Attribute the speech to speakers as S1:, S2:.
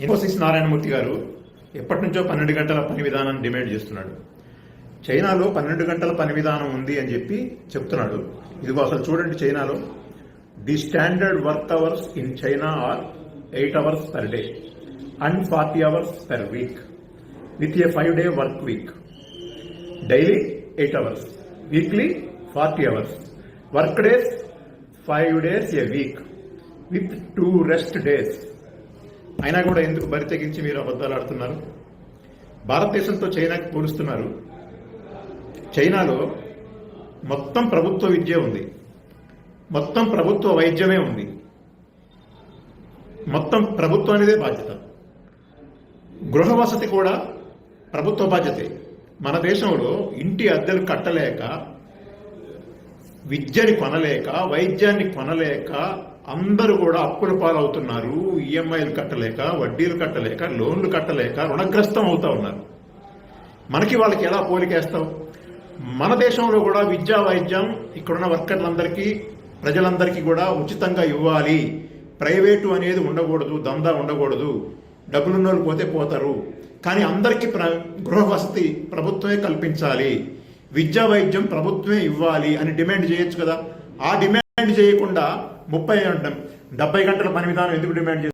S1: ఇన్ఫోసిస్ నారాయణమూర్తి గారు ఎప్పటి నుంచో 12 గంటల పని విధానాన్ని డిమాండ్ చేస్తున్నాడు. చైనాలో 12 గంటల పని విధానం ఉంది అని చెప్పి చెప్తున్నాడు. ఇదిగో అసలు చూడండి, చైనాలో the standard work hours in China are 8 hours per day and 40 hours per week with a 5-day work week. Daily 8 hours, weekly 40 hours, work days 5 days a week with 2 rest days. అయినా కూడా ఎందుకు బరి తెగించి మీరు అబద్ధాలు ఆడుతున్నారు? భారతదేశంతో చైనాకి పోలుస్తున్నారు. చైనాలో మొత్తం ప్రభుత్వ విద్య ఉంది, మొత్తం ప్రభుత్వ వైద్యమే ఉంది, మొత్తం ప్రభుత్వం అనేదే బాధ్యత. గృహ వసతి కూడా ప్రభుత్వ బాధ్యతే. మన దేశంలో ఇంటి అద్దెలు కట్టలేక, విద్యని కొనలేక, వైద్యాన్ని కొనలేక అందరూ కూడా అప్పుల పాలవుతున్నారు. ఈఎంఐలు కట్టలేక, వడ్డీలు కట్టలేక, లోన్లు కట్టలేక రుణగ్రస్తం అవుతా ఉన్నారు. మనకి వాళ్ళకి ఎలా పోలికేస్తావు? మన దేశంలో కూడా విద్యా వైద్యం ఇక్కడున్న వర్కర్లందరికీ, ప్రజలందరికీ కూడా ఉచితంగా ఇవ్వాలి. ప్రైవేటు అనేది ఉండకూడదు, దందా ఉండకూడదు. డబ్బులున్నోళ్ళు పోతే పోతారు, కానీ అందరికీ గృహ వసతి ప్రభుత్వమే కల్పించాలి, విద్యా వైద్యం ప్రభుత్వమే ఇవ్వాలి అని డిమాండ్ చేయొచ్చు కదా. ఆ డిమాండ్ చేయకుండా 70 గంటల పని విధానం ఎందుకు డిమాండ్ చేస్తారు?